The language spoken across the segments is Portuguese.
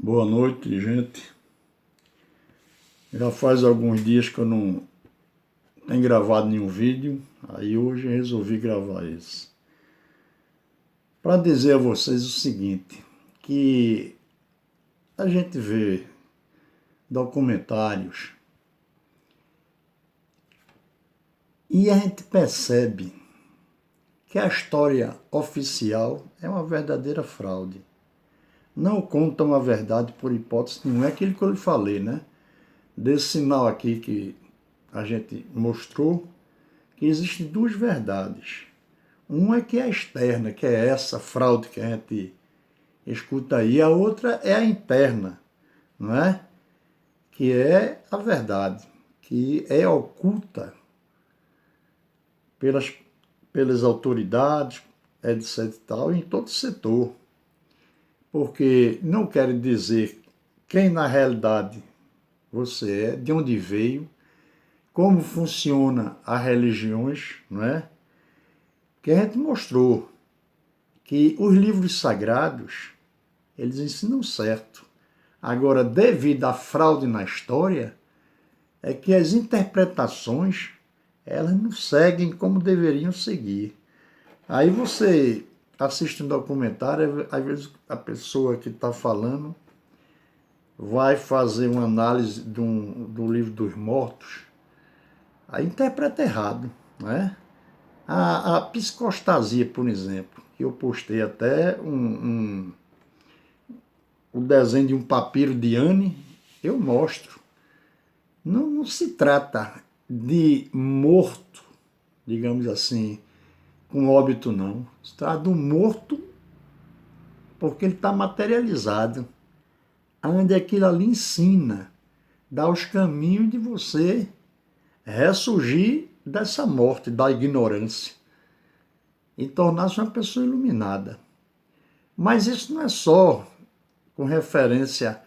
Boa noite, gente. Já faz alguns dias que eu não tenho gravado nenhum vídeo, aí hoje resolvi gravar esse. Para dizer a vocês o seguinte, que a gente vê documentários e a gente percebe que a história oficial é uma verdadeira fraude. Não contam a verdade por hipótese nenhuma, é aquilo que eu lhe falei, né? Desse sinal aqui que a gente mostrou, que existem duas verdades. Uma é que é a externa, que é essa fraude que a gente escuta aí, a outra é a interna, não é? Que é a verdade, que é oculta pelas autoridades, etc e tal, em todo setor. Porque não quer dizer quem na realidade você é, de onde veio, como funciona as religiões, não é? Que a gente mostrou que os livros sagrados, eles ensinam certo. Agora, devido à fraude na história, é que as interpretações, elas não seguem como deveriam seguir. Aí você assiste um documentário, às vezes a pessoa que está falando vai fazer uma análise do livro dos mortos, aí interpreta errado, né? A psicostasia, por exemplo, que eu postei até o desenho de um papiro de Anne, eu mostro. Não se trata de morto, digamos assim, com óbito, não. Se trata de um morto porque ele está materializado, onde aquilo ali ensina, dá os caminhos de você ressurgir dessa morte, da ignorância, e tornar-se uma pessoa iluminada. Mas isso não é só com referência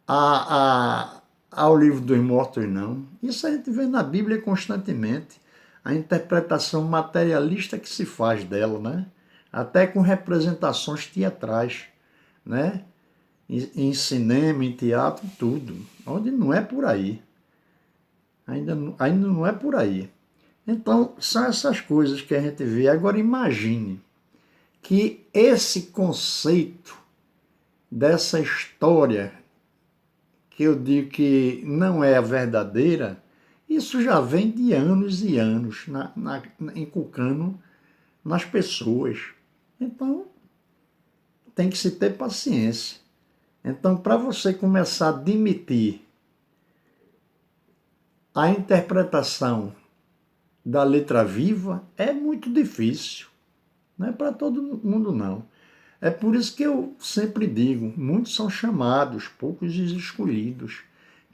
ao livro dos mortos, não. Isso a gente vê na Bíblia constantemente, a interpretação materialista que se faz dela, né? Até com representações teatrais, né? Em cinema, em teatro, tudo, onde não é por aí. Ainda não é por aí. Então, são essas coisas que a gente vê. Agora, imagine que esse conceito dessa história, que eu digo que não é a verdadeira, isso já vem de anos e anos, inculcando nas pessoas. Então, tem que se ter paciência. Então, para você começar a admitir a interpretação da letra viva, é muito difícil. Não é para todo mundo, não. É por isso que eu sempre digo, muitos são chamados, poucos os escolhidos.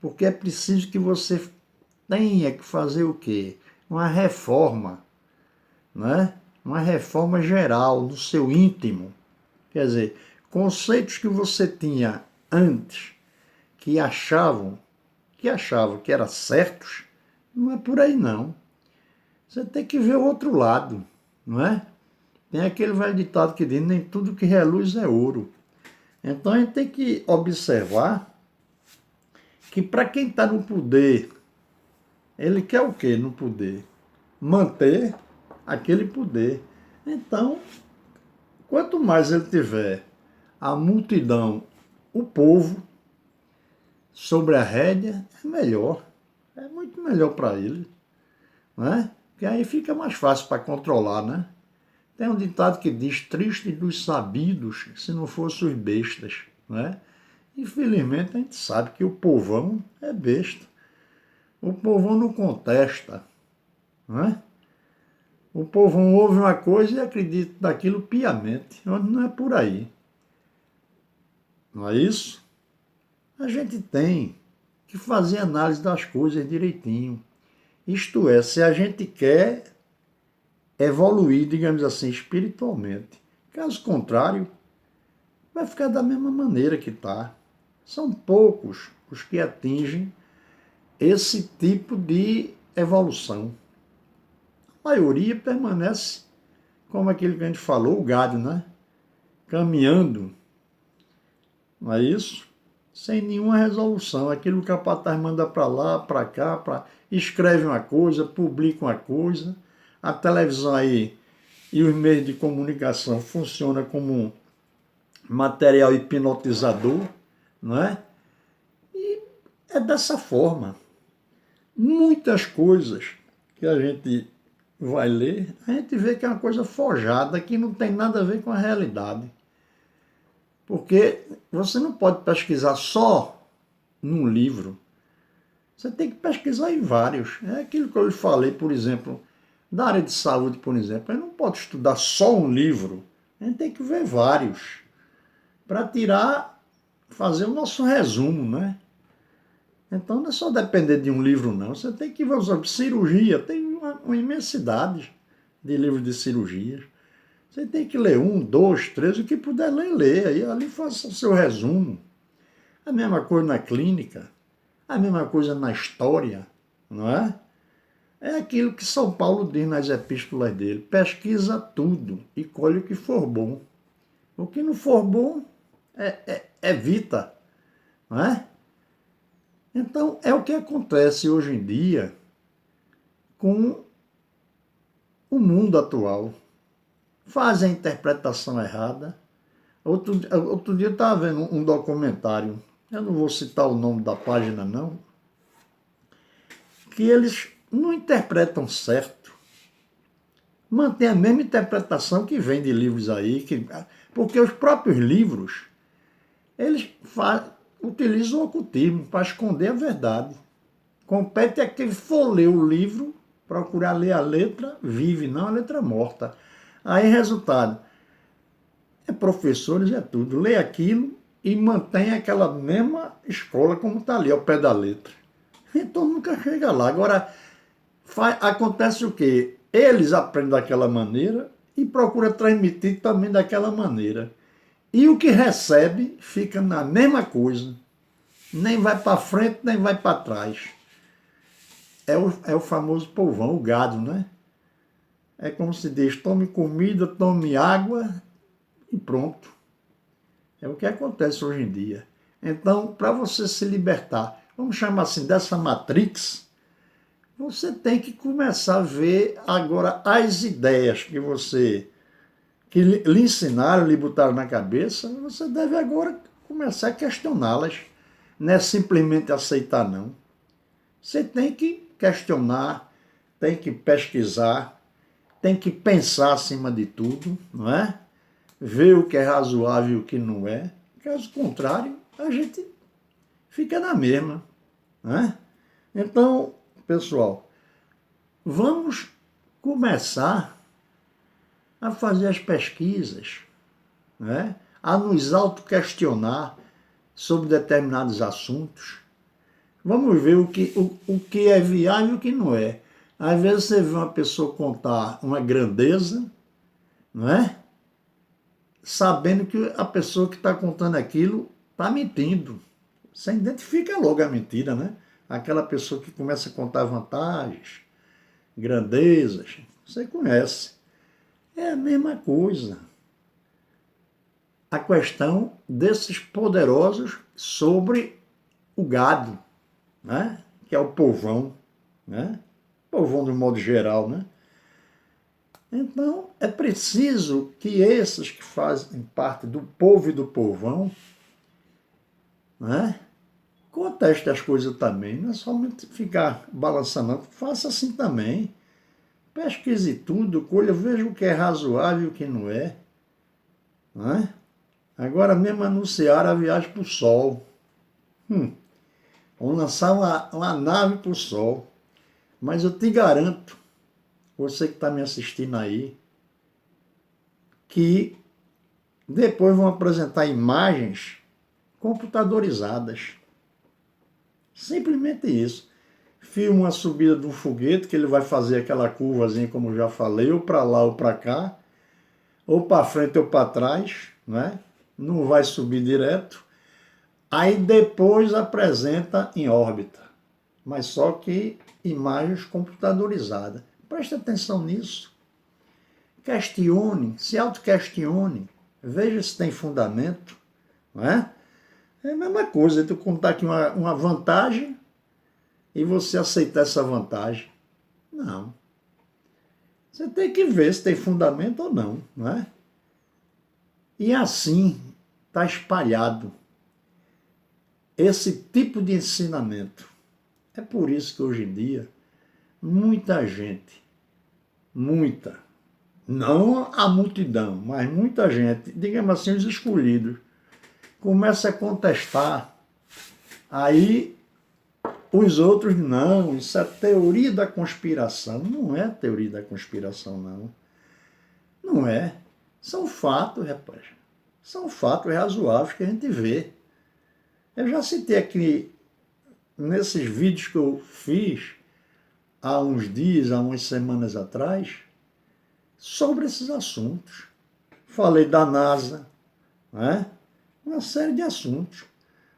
Porque é preciso que você tenha que fazer o quê? Uma reforma, né? Uma reforma geral no seu íntimo. Quer dizer, conceitos que você tinha antes, que achavam que eram certos, não é por aí não. Você tem que ver o outro lado, não é? Tem aquele velho ditado que diz, nem tudo que reluz é ouro. Então a gente tem que observar que para quem está no poder, ele quer o quê no poder? Manter aquele poder. Então, quanto mais ele tiver a multidão, o povo, sobre a rédea, é melhor. É muito melhor para ele, né? Porque aí fica mais fácil para controlar, né? Tem um ditado que diz, triste dos sabidos, se não fossem os bestas, né? Infelizmente a gente sabe que o povão é besta. O povão não contesta, né? O povão ouve uma coisa e acredita naquilo piamente, onde não é por aí. Não é isso? A gente tem que fazer análise das coisas direitinho. Isto é, se a gente quer evoluir, digamos assim, espiritualmente. Caso contrário, vai ficar da mesma maneira que está. São poucos os que atingem esse tipo de evolução. A maioria permanece, como aquilo que a gente falou, o gado, né? Caminhando, não é isso? sem nenhuma resolução. Aquilo que o capataz manda para lá, para cá, escreve uma coisa, publica uma coisa. A televisão aí e os meios de comunicação funcionam como um material hipnotizador, não é? E é dessa forma. Muitas coisas que a gente vai ler, a gente vê que é uma coisa forjada, que não tem nada a ver com a realidade. Porque você não pode pesquisar só num livro. Você tem que pesquisar em vários. É aquilo que eu lhe falei, por exemplo, da área de saúde, por exemplo. A gente não pode estudar só um livro. A gente tem que ver vários para fazer o nosso resumo, né? Então não é só depender de um livro, não. Você tem que ver, por exemplo, cirurgia. Tem uma imensidade de livros de cirurgias. Você tem que ler 1, 2, 3, o que puder ler, lê. Aí ali faça o seu resumo. A mesma coisa na clínica, a mesma coisa na história, não é? É aquilo que São Paulo diz nas epístolas dele. Pesquisa tudo e colhe o que for bom. O que não for bom, evita, não é? Então, é o que acontece hoje em dia com o mundo atual. Fazem a interpretação errada. Outro dia eu estava vendo um documentário, eu não vou citar o nome da página não, que eles não interpretam certo. Mantém a mesma interpretação que vem de livros aí, porque os próprios livros, eles utilizam o ocultismo para esconder a verdade. Compete a quem for ler o livro, procurar ler a letra vive, não a letra morta. Aí, resultado, professores, tudo. Lê aquilo e mantém aquela mesma escola como está ali, ao pé da letra. Então nunca chega lá. Agora, acontece o quê? Eles aprendem daquela maneira e procuram transmitir também daquela maneira. E o que recebe fica na mesma coisa. Nem vai para frente, nem vai para trás. É o famoso povão, o gado, né? É como se diz, tome comida, tome água e pronto. É o que acontece hoje em dia. Então, para você se libertar, vamos chamar assim, dessa matrix, você tem que começar a ver agora as ideias que lhe ensinaram, lhe botaram na cabeça, você deve agora começar a questioná-las. Não é simplesmente aceitar, não. Você tem que questionar, tem que pesquisar, tem que pensar acima de tudo, não é? Ver o que é razoável e o que não é. Caso contrário, a gente fica na mesma, né? Então, pessoal, vamos começar a fazer as pesquisas, né? A nos autoquestionar sobre determinados assuntos. Vamos ver o que é viável e o que não é. Às vezes você vê uma pessoa contar uma grandeza, não é? Sabendo que a pessoa que está contando aquilo está mentindo. Você identifica logo a mentira, né? Aquela pessoa que começa a contar vantagens, grandezas, você conhece. É a mesma coisa. A questão desses poderosos sobre o gado, né? Que é o povão, né? Povão de modo geral, né? Então, é preciso que esses que fazem parte do povo e do povão, né, contestem as coisas também. Não é somente ficar balançando, faça assim também. Pesquise tudo, colha, veja o que é razoável e o que não é. Né? Agora mesmo anunciaram a viagem para o Sol. Vão lançar uma nave para o Sol. Mas eu te garanto, você que está me assistindo aí, que depois vão apresentar imagens computadorizadas. Simplesmente isso. Filma a subida de um foguete, que ele vai fazer aquela curvazinha, como eu já falei, ou para lá ou para cá, ou para frente ou para trás, né? Não vai subir direto. Aí depois apresenta em órbita, mas só que imagens computadorizadas. Preste atenção nisso. Questione, se autoquestione, veja se tem fundamento, não é? É a mesma coisa, tu contar aqui uma vantagem e você aceitar essa vantagem. Não. Você tem que ver se tem fundamento ou não, não é? E assim está espalhado esse tipo de ensinamento. É por isso que hoje em dia muita gente, não a multidão, mas muita gente, digamos assim, os escolhidos, começa a contestar. Aí os outros, não, isso é teoria da conspiração. Não é teoria da conspiração, não. Não é. São fatos, rapaz. São fatos razoáveis que a gente vê. Eu já citei aqui, nesses vídeos que eu fiz há uns dias, há umas semanas atrás, sobre esses assuntos. Falei da NASA, né? Uma série de assuntos.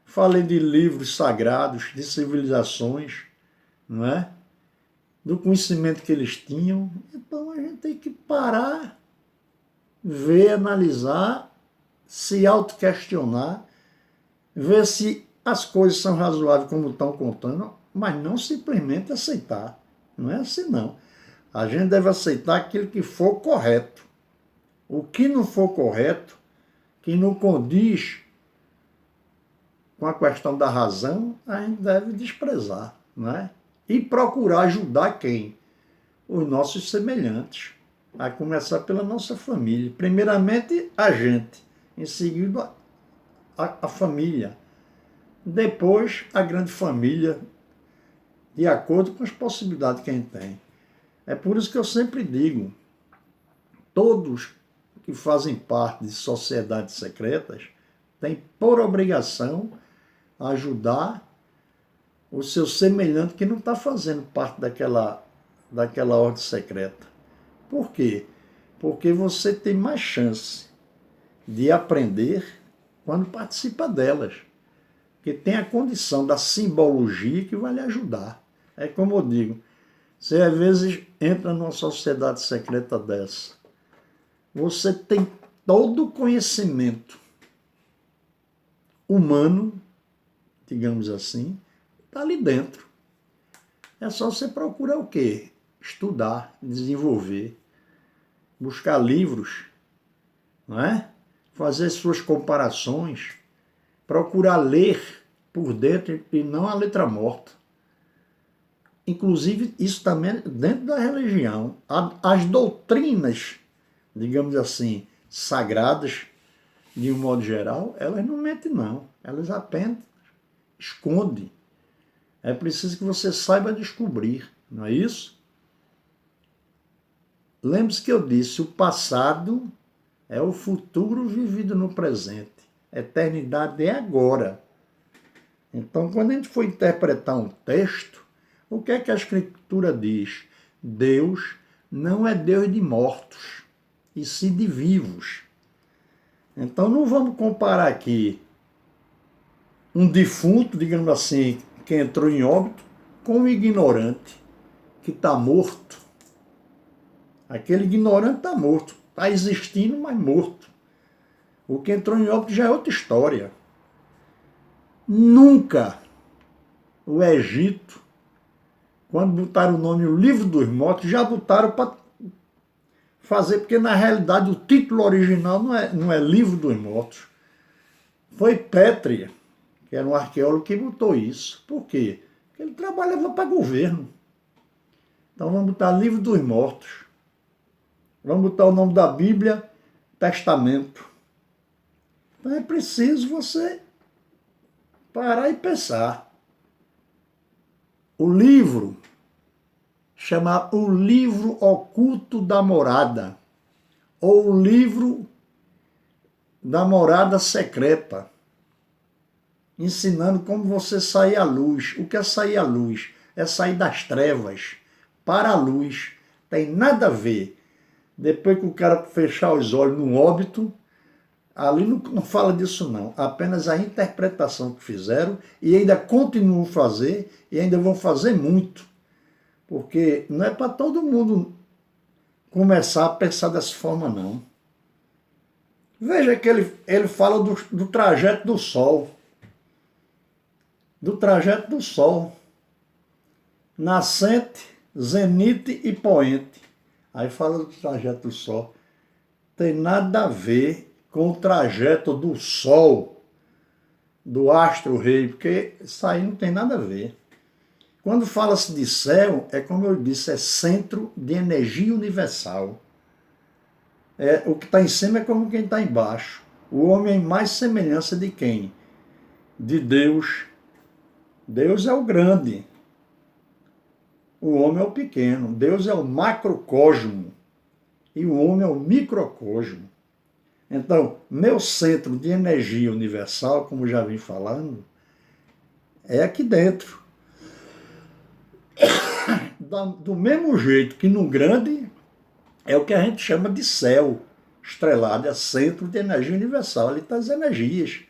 Falei de livros sagrados, de civilizações, não é? Do conhecimento que eles tinham. Então a gente tem que parar, ver, analisar, se autoquestionar, ver se as coisas são razoáveis como estão contando, mas não simplesmente aceitar. Não é assim, não. A gente deve aceitar aquilo que for correto. O que não for correto, que não condiz com a questão da razão, a gente deve desprezar, não é? E procurar ajudar quem? Os nossos semelhantes. A começar pela nossa família. Primeiramente, a gente. Em seguida, a família. Depois, a grande família, de acordo com as possibilidades que a gente tem. É por isso que eu sempre digo, todos que fazem parte de sociedades secretas têm por obrigação ajudar o seu semelhante que não está fazendo parte daquela ordem secreta. Por quê? Porque você tem mais chance de aprender quando participa delas. Porque tem a condição da simbologia que vai lhe ajudar. É como eu digo, você às vezes entra numa sociedade secreta dessa, você tem todo o conhecimento humano, digamos assim, está ali dentro. É só você procurar o quê? Estudar, desenvolver, buscar livros, não é? Fazer suas comparações, procurar ler por dentro e não a letra morta. Inclusive, isso também dentro da religião. As doutrinas, digamos assim, sagradas, de um modo geral, elas não mentem, não. Elas apenas escondem. É preciso que você saiba descobrir, não é isso? Lembre-se que eu disse, o passado é o futuro vivido no presente. Eternidade é agora. Então, quando a gente for interpretar um texto, o que é que a Escritura diz? Deus não é Deus de mortos, e sim de vivos. Então, não vamos comparar aqui um defunto, digamos assim, que entrou em óbito, com um ignorante que está morto. Aquele ignorante está morto, está existindo, mas morto. O que entrou em óbito já é outra história. Nunca o Egito, quando botaram o nome O Livro dos Mortos, já botaram para fazer, porque na realidade o título original não é Livro dos Mortos. Foi Pétria, que era um arqueólogo, que botou isso. Por quê? Porque ele trabalhava para governo. Então vamos botar Livro dos Mortos. Vamos botar o nome da Bíblia, Testamento. Então é preciso você parar e pensar. O livro chama O Livro Oculto da Morada, ou o Livro da Morada Secreta, ensinando como você sair à luz. O que é sair à luz? É sair das trevas para a luz. Tem nada a ver. Depois que o cara fechar os olhos no óbito, ali não fala disso não. Apenas a interpretação que fizeram e ainda continuam a fazer e ainda vão fazer muito. Porque não é para todo mundo começar a pensar dessa forma, não. Veja que ele fala do trajeto do Sol. do trajeto do Sol. Nascente, zenite e poente. Aí fala do trajeto do Sol. Tem nada a ver com o trajeto do Sol, do astro-rei, porque isso aí não tem nada a ver. Quando fala-se de céu, é como eu disse, é centro de energia universal. O que está em cima é como quem está embaixo. O homem é mais semelhança de quem? De Deus. Deus é o grande. O homem é o pequeno. Deus é o macrocosmo. E o homem é o microcosmo. Então, meu centro de energia universal, como já vim falando, é aqui dentro. Do mesmo jeito que no grande é o que a gente chama de céu estrelado, é centro de energia universal. Ali estão as energias.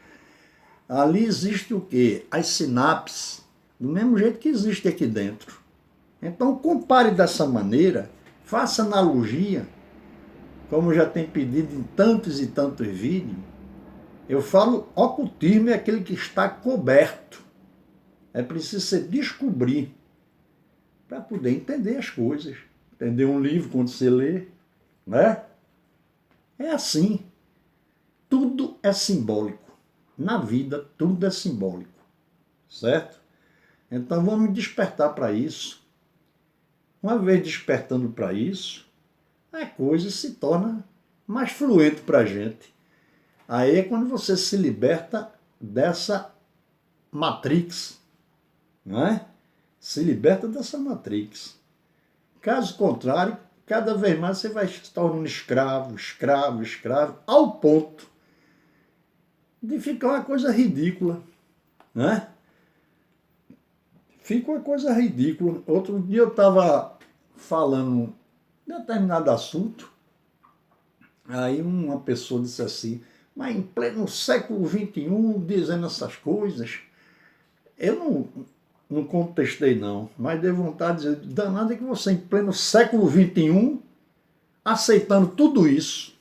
Ali existe o quê? As sinapses, do mesmo jeito que existe aqui dentro. Então, compare dessa maneira, faça analogia, como já tem pedido em tantos e tantos vídeos. Eu falo, ocultismo é aquele que está coberto. É preciso você descobrir para poder entender as coisas. Entender um livro quando você lê, né? É assim. Tudo é simbólico. Na vida, tudo é simbólico. Certo? Então, vamos despertar para isso. Uma vez despertando para isso, a coisa se torna mais fluente para a gente. Aí é quando você se liberta dessa matrix, não é? Se liberta dessa matrix. Caso contrário, cada vez mais você vai se tornando escravo, escravo, escravo, ao ponto de ficar uma coisa ridícula, né? Fica uma coisa ridícula. Outro dia eu estava falando de determinado assunto, aí uma pessoa disse assim, mas em pleno século XXI, dizendo essas coisas, eu não contestei não, mas dei vontade de dizer, danado é que você em pleno século XXI, aceitando tudo isso,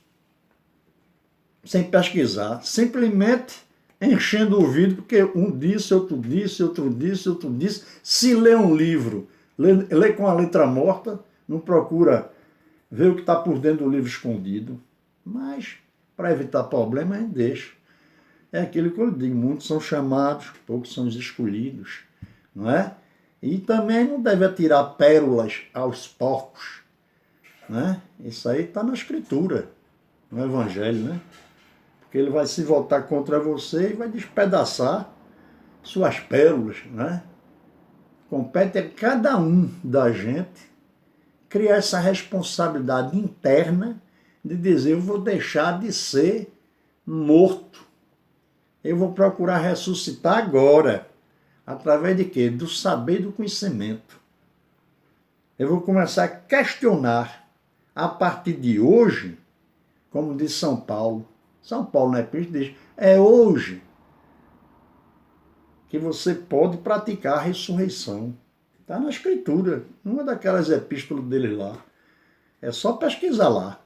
sem pesquisar, simplesmente enchendo o ouvido, porque um disse, outro disse, outro disse, outro disse. Se lê um livro, lê com a letra morta, não procura ver o que está por dentro do livro escondido. Mas, para evitar problema, a gente deixa. É aquilo que eu digo, muitos são chamados, poucos são os escolhidos, não é? E também não deve atirar pérolas aos porcos, né? Isso aí está na Escritura, no Evangelho, né? Porque ele vai se voltar contra você e vai despedaçar suas pérolas, né? Compete a cada um da gente criar essa responsabilidade interna de dizer, eu vou deixar de ser morto. Eu vou procurar ressuscitar agora. Através de quê? Do saber e do conhecimento. Eu vou começar a questionar, a partir de hoje, como diz São Paulo. São Paulo na Epístola diz, é hoje que você pode praticar a ressurreição. Está na Escritura, numa daquelas epístolas dele lá. É só pesquisar lá.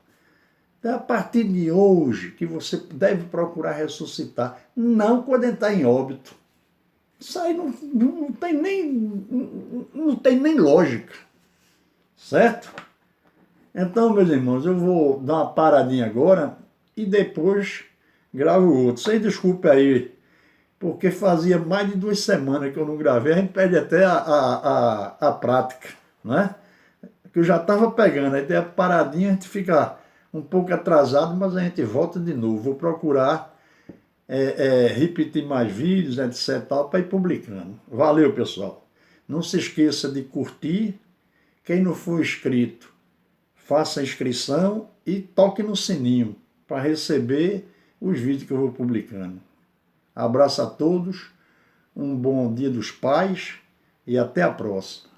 É a partir de hoje que você deve procurar ressuscitar, não quando entrar em óbito. Isso aí não tem nem lógica, certo? Então, meus irmãos, eu vou dar uma paradinha agora e depois gravo outro. Vocês desculpem aí, porque fazia mais de 2 semanas que eu não gravei, a gente perde até a prática, né? Que eu já estava pegando, aí tem a paradinha, a gente fica um pouco atrasado, mas a gente volta de novo. Vou procurar repetir mais vídeos, etc, para ir publicando. Valeu, pessoal. Não se esqueça de curtir. Quem não for inscrito, faça a inscrição e toque no sininho para receber os vídeos que eu vou publicando. Abraço a todos, um bom Dia dos Pais e até a próxima.